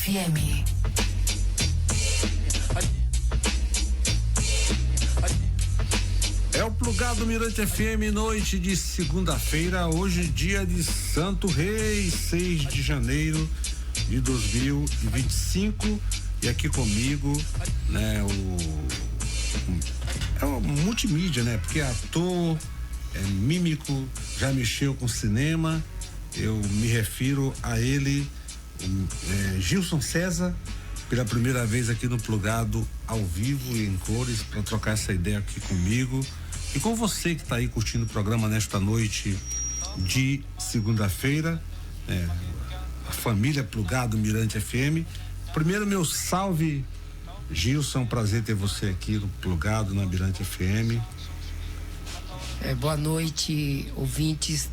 FM. É o Plugado Mirante FM, noite de segunda-feira, hoje dia de Santo Rei, 6 de janeiro de 2025, e aqui comigo, né, é uma multimídia, né, porque é ator, é mímico, já mexeu com cinema, eu me refiro a ele, Gilson César, pela primeira vez aqui no Plugado, ao vivo e em cores, para trocar essa ideia aqui comigo e com você que está aí curtindo o programa nesta noite de segunda-feira, a família Plugado Mirante FM. Primeiro, meu salve, Gilson, prazer ter você aqui no Plugado, na Mirante FM. Boa noite, ouvintes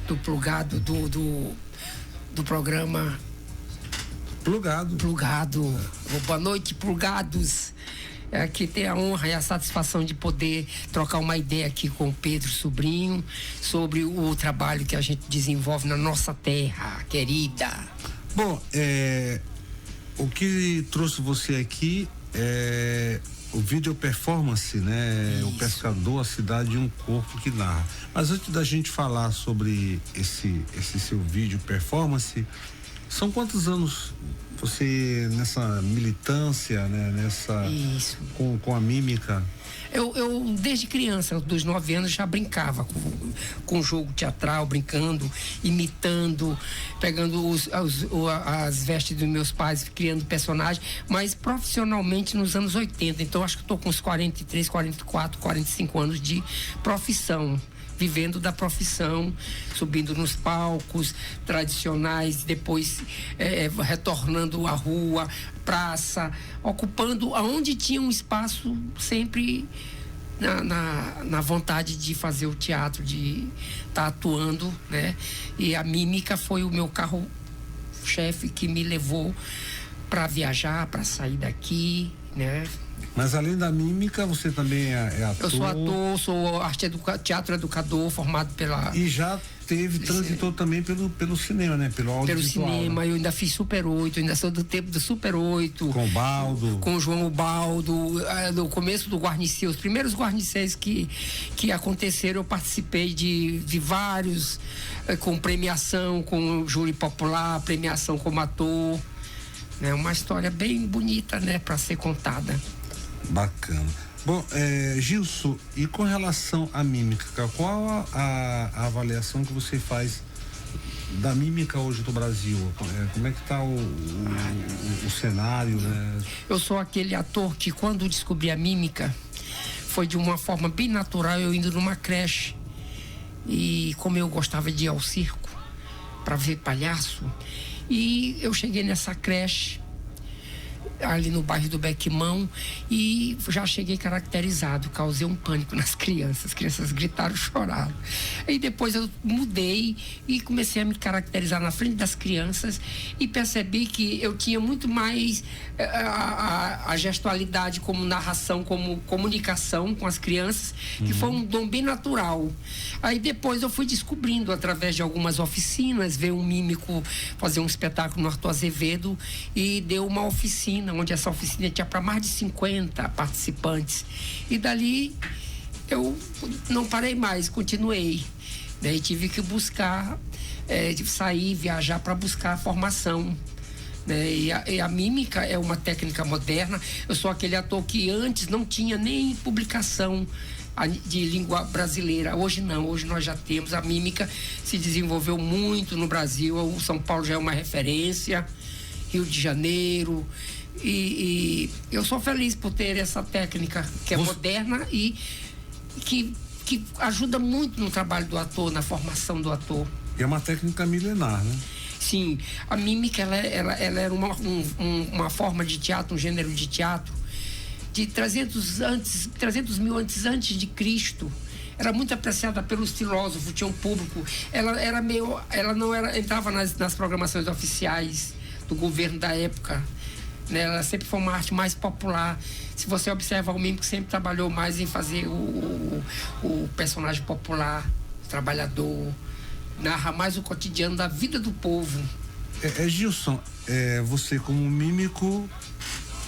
do Plugado, do programa Plugado. Boa noite, Plugados. Aqui tem a honra e a satisfação de poder trocar uma ideia aqui com o Pedro Sobrinho sobre o trabalho que a gente desenvolve na nossa terra querida. Bom, o que trouxe você aqui é o vídeo performance, né? Isso. O Pescador, a Cidade e um Corpo que Narra. Mas antes da gente falar sobre esse seu vídeo performance, são quantos anos você nessa militância, né? Isso. Com a mímica? Eu desde criança, dos 9 anos, já brincava com jogo teatral, brincando, imitando, pegando as vestes dos meus pais, criando personagens, mas profissionalmente nos anos 80. Então acho que estou com uns 43, 44, 45 anos de profissão, vivendo da profissão, subindo nos palcos tradicionais, depois retornando à rua, praça, ocupando aonde tinha um espaço, sempre na vontade de fazer o teatro, de estar atuando, né? E a mímica foi o meu carro-chefe que me levou para viajar, para sair daqui, né? Mas além da mímica, você também é ator? Eu sou ator, sou teatro educador, formado pela... E já transitou também pelo cinema, né? Pelo audiovisual. Pelo cinema, né? eu ainda fiz Super 8, ainda sou do tempo do Super 8. Com o Baldo. Com o João Baldo, no começo do Guarnicê, os primeiros Guarnicês que aconteceram, eu participei de vários, com premiação, com júri popular, premiação como ator. É uma história bem bonita, né? Para ser contada. Bacana. Bom, Gilson, e com relação à mímica, qual a avaliação que você faz da mímica hoje do Brasil? Como é que está o cenário, né? Eu sou aquele ator que, quando descobri a mímica, foi de uma forma bem natural, eu indo numa creche, e como eu gostava de ir ao circo para ver palhaço, e eu cheguei nessa creche ali no bairro do Bequimão e já cheguei caracterizado, causei um pânico nas crianças, as crianças gritaram, choraram. Aí depois eu mudei e comecei a me caracterizar na frente das crianças e percebi que eu tinha muito mais a gestualidade como narração, como comunicação com as crianças, que foi um dom bem natural. Aí depois eu fui descobrindo, através de algumas oficinas, ver um mímico fazer um espetáculo no Arthur Azevedo e deu uma oficina, onde essa oficina tinha para mais de 50 participantes. E dali eu não parei mais, continuei. Daí tive que buscar, sair, viajar para buscar a formação. Né? E a mímica é uma técnica moderna. Eu sou aquele ator que antes não tinha nem publicação de língua brasileira. Hoje não, hoje nós já temos. A mímica se desenvolveu muito no Brasil. O São Paulo já é uma referência, Rio de Janeiro. E eu sou feliz por ter essa técnica que é moderna e que ajuda muito no trabalho do ator, na formação do ator. É uma técnica milenar, né? Sim, a mímica ela era uma forma de teatro, um gênero de teatro de 300 mil antes de Cristo. Era muito apreciada pelos filósofos, tinha um público. Ela não entrava nas programações oficiais do governo da época. Né? Ela sempre foi uma arte mais popular. Se você observa, o mímico sempre trabalhou mais em fazer o personagem popular, o trabalhador, narra mais o cotidiano da vida do povo. Gilson, você como mímico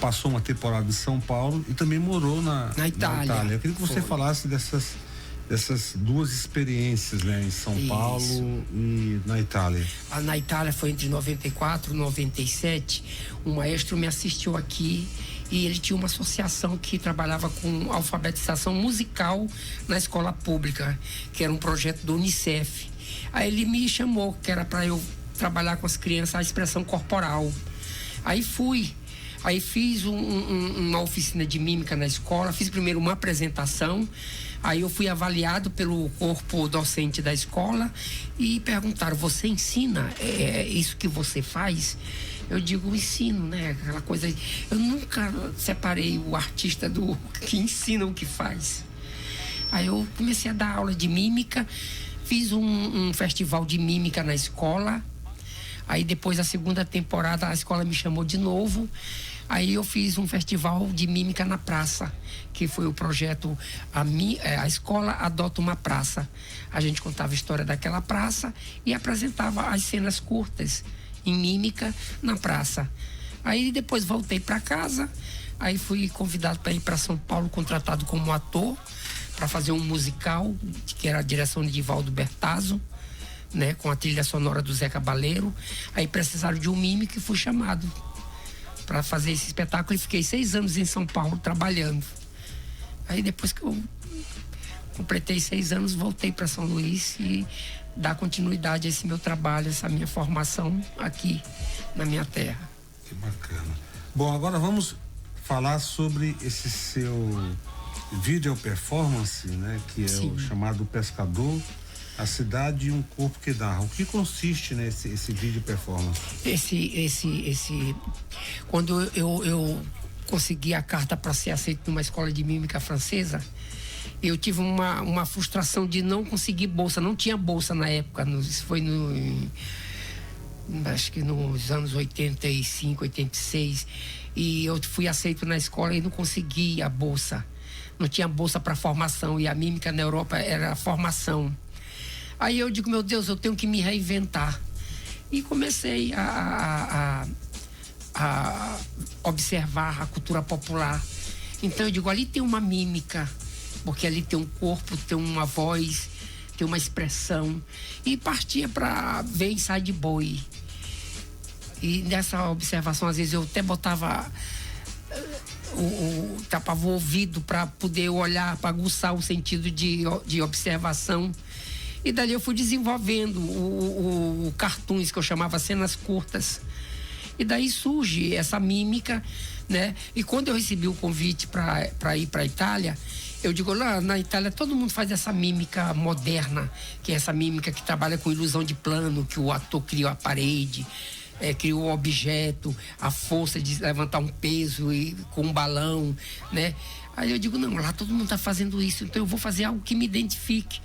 passou uma temporada em São Paulo e também morou na Itália. Eu queria que você falasse dessas duas experiências, né, em São Paulo e na Itália. Na Itália foi entre 94 e 97. Um maestro me assistiu aqui e ele tinha uma associação que trabalhava com alfabetização musical na escola pública, que era um projeto do UNICEF. Aí ele me chamou, que era para eu trabalhar com as crianças a expressão corporal. Aí fui. Aí fiz uma oficina de mímica na escola, fiz primeiro uma apresentação, aí eu fui avaliado pelo corpo docente da escola e perguntaram: você ensina isso que você faz? Eu digo: ensino, né? Aquela coisa. Eu nunca separei o artista do que ensina o que faz. Aí eu comecei a dar aula de mímica, fiz um festival de mímica na escola. Aí depois da segunda temporada a escola me chamou de novo. Aí eu fiz um festival de mímica na praça, que foi o projeto A Escola Adota uma Praça. A gente contava a história daquela praça e apresentava as cenas curtas em mímica na praça. Aí depois voltei para casa, aí fui convidado para ir para São Paulo, contratado como ator para fazer um musical, que era a direção de Divaldo Bertazzo, né, com a trilha sonora do Zé Cabaleiro. Aí precisaram de um mímico e fui chamado para fazer esse espetáculo e fiquei 6 anos em São Paulo trabalhando. Aí depois que eu completei 6 anos, voltei para São Luís e dar continuidade a esse meu trabalho, essa minha formação aqui na minha terra. Que bacana. Bom, agora vamos falar sobre esse seu video performance, né, que é Sim. o chamado Pescador, a cidade e um corpo que narra. O que consiste, né, esse vídeo performance? Quando eu consegui a carta para ser aceito numa escola de mímica francesa, eu tive uma frustração de não conseguir bolsa. Não tinha bolsa na época. Isso foi acho que nos anos 85, 86. E eu fui aceito na escola e não consegui a bolsa. Não tinha bolsa para formação. E a mímica na Europa era a formação. Aí eu digo: meu Deus, eu tenho que me reinventar. E comecei a observar a cultura popular. Então eu digo: ali tem uma mímica, porque ali tem um corpo, tem uma voz, tem uma expressão. E partia para ver ensaio de boi. E nessa observação, às vezes eu até botava tapava o ouvido para poder olhar, para aguçar o sentido de observação. E dali eu fui desenvolvendo o cartoons, que eu chamava cenas curtas. E daí surge essa mímica, né? E quando eu recebi o convite para ir para a Itália, eu digo: lá na Itália todo mundo faz essa mímica moderna, que é essa mímica que trabalha com ilusão de plano, que o ator criou a parede, criou o objeto, a força de levantar um peso com um balão, né? Aí eu digo: não, lá todo mundo está fazendo isso, então eu vou fazer algo que me identifique,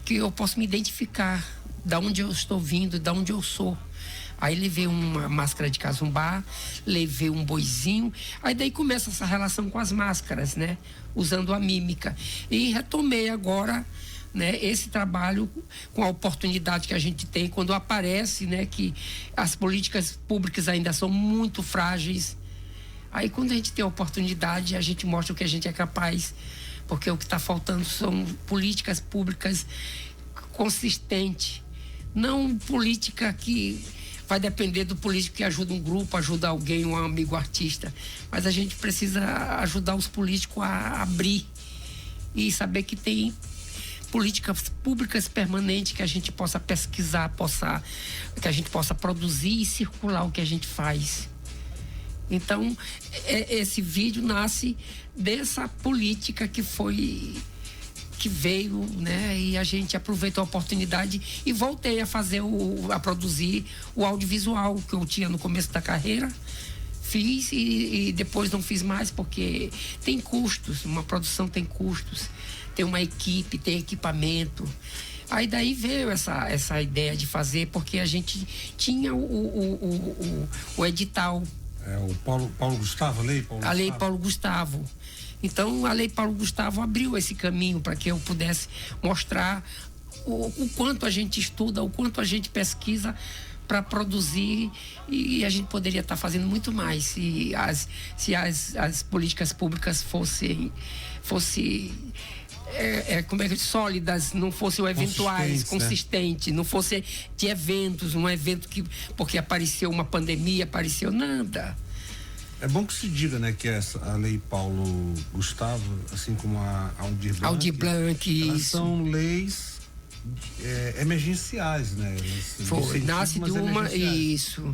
que eu posso me identificar da onde eu estou vindo, da onde eu sou. Aí levei uma máscara de casumbá, levei um boizinho, aí daí começa essa relação com as máscaras, né? Usando a mímica. E retomei agora, né, esse trabalho com a oportunidade que a gente tem quando aparece, né, que as políticas públicas ainda são muito frágeis. Aí quando a gente tem a oportunidade, a gente mostra o que a gente é capaz, porque o que está faltando são políticas públicas consistentes, não política que vai depender do político que ajuda um grupo, ajuda alguém, um amigo artista, mas a gente precisa ajudar os políticos a abrir e saber que tem políticas públicas permanentes que a gente possa pesquisar, que a gente possa produzir e circular o que a gente faz. Então, esse vídeo nasce dessa política que veio, né? E a gente aproveitou a oportunidade e voltei a produzir o audiovisual que eu tinha no começo da carreira. Fiz e depois não fiz mais, porque tem custos, uma produção tem custos, tem uma equipe, tem equipamento. Aí daí veio essa ideia de fazer, porque a gente tinha o edital. O Paulo Gustavo, a Lei Paulo Gustavo. Então, a Lei Paulo Gustavo abriu esse caminho para que eu pudesse mostrar o quanto a gente estuda, o quanto a gente pesquisa para produzir, e a gente poderia estar fazendo muito mais se as políticas públicas fossem como é que sólidas, não fossem eventuais, consistentes, né? Não fosse de eventos, um evento que porque apareceu uma pandemia, apareceu nada. É bom que se diga, né, que a lei Paulo Gustavo, assim como a Aldir Blanc, elas são leis emergenciais, né? Nasce de uma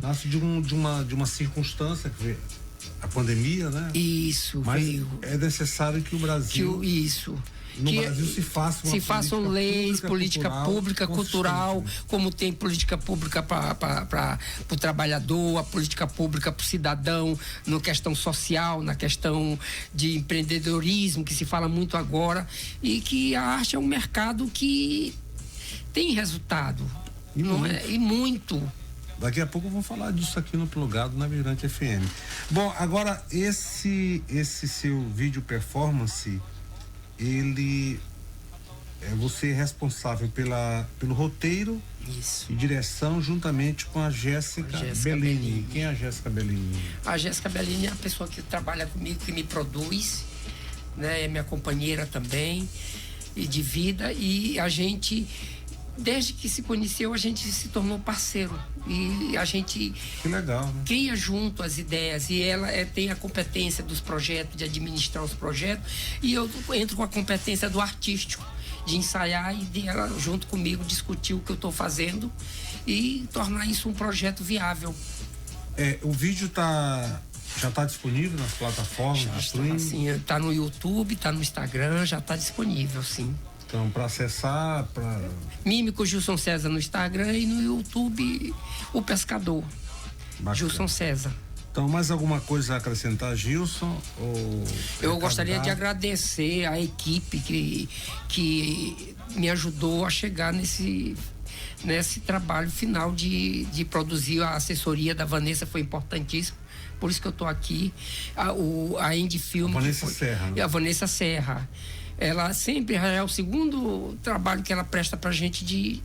nasce de uma circunstância que veio a pandemia, né? Isso. Mas é necessário que o Brasil no Brasil se façam leis, política pública, cultural, como tem política pública para o trabalhador, a política pública para o cidadão, na questão social, na questão de empreendedorismo, que se fala muito agora, e que a arte é um mercado que tem resultado. E muito. Daqui a pouco eu vou falar disso aqui no Plugado, na Mirante FM. Bom, agora esse seu vídeo performance, você é responsável pelo roteiro e direção juntamente com a Jéssica Bellini. Quem é a Jéssica Bellini? A Jéssica Bellini é a pessoa que trabalha comigo, que me produz, né? É minha companheira também e de vida, e a gente, desde que se conheceu, a gente se tornou parceiro e a gente cria junto as ideias, e ela tem a competência dos projetos, de administrar os projetos, e eu entro com a competência do artístico, de ensaiar, e de ela junto comigo discutir o que eu estou fazendo e tornar isso um projeto viável. O vídeo já está disponível nas plataformas de streaming? Sim, está no YouTube, está no Instagram, já está disponível, sim. Então, para acessar, Mímico Gilson César no Instagram, e no YouTube o Pescador. Bacana. Gilson César. Então, mais alguma coisa a acrescentar, Gilson? Eu gostaria de agradecer a equipe que me ajudou a chegar nesse trabalho final de produzir. A assessoria da Vanessa foi importantíssima, por isso que eu estou aqui. A Indie Film. A Vanessa Serra. Ela sempre é o segundo trabalho que ela presta pra gente de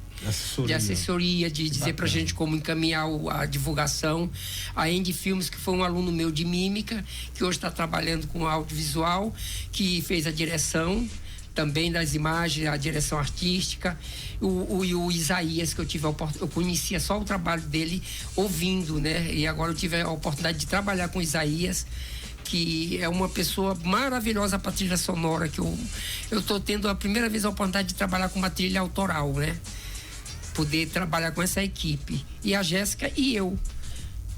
assessoria, de dizer pra gente como encaminhar a divulgação. A Indie Filmes, que foi um aluno meu de mímica, que hoje está trabalhando com audiovisual, que fez a direção também das imagens, a direção artística. O Isaías, que eu conhecia só o trabalho dele ouvindo, né? E agora eu tive a oportunidade de trabalhar com o Isaías, que é uma pessoa maravilhosa para trilha sonora, que eu tô tendo a primeira vez a oportunidade de trabalhar com uma trilha autoral, né? Poder trabalhar com essa equipe. E a Jéssica e eu,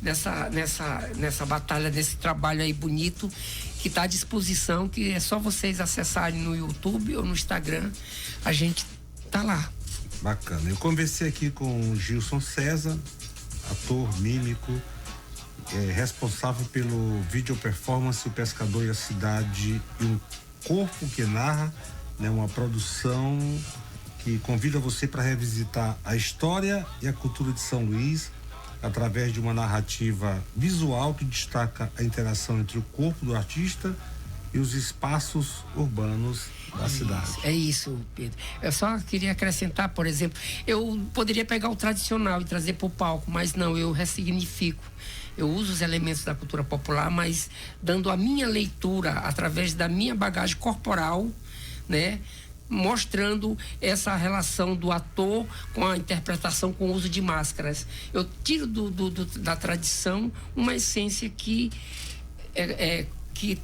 nessa batalha, nesse trabalho aí bonito, que está à disposição, que é só vocês acessarem no YouTube ou no Instagram, a gente tá lá. Bacana. Eu conversei aqui com o Gilson César, ator, mímico, responsável pelo vídeo performance O Pescador e a Cidade e um Corpo que Narra, né, uma produção que convida você para revisitar a história e a cultura de São Luís através de uma narrativa visual que destaca a interação entre o corpo do artista e os espaços urbanos da cidade. É isso, Pedro. Eu só queria acrescentar, por exemplo, eu poderia pegar o tradicional e trazer para o palco, mas não, eu ressignifico. Eu uso os elementos da cultura popular, mas dando a minha leitura através da minha bagagem corporal, né? Mostrando essa relação do ator com a interpretação, com o uso de máscaras. Eu tiro da tradição uma essência que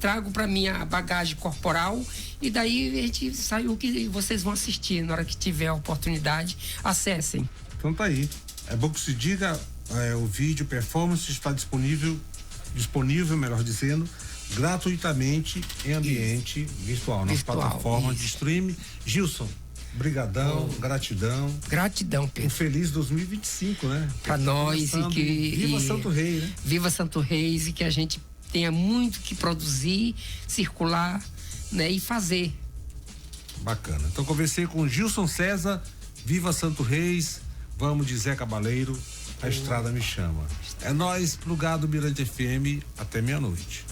trago para minha bagagem corporal, e daí a gente saiu, que vocês vão assistir na hora que tiver a oportunidade. Acessem. Então tá aí. É bom que se diga, o vídeo performance está disponível, melhor dizendo, gratuitamente em ambiente virtual, nas plataformas de streaming. Gilson, brigadão, gratidão. Gratidão, Pedro. Um feliz 2025, né? Para nós, Viva Santo Reis, né? Viva Santo Reis, e que a gente tenha muito que produzir, circular, né, e fazer. Bacana. Então conversei com Gilson César. Viva Santo Reis. Vamos de Zé Cabaleiro. A estrada me chama. É nóis, Plugado Mirante FM, até meia-noite.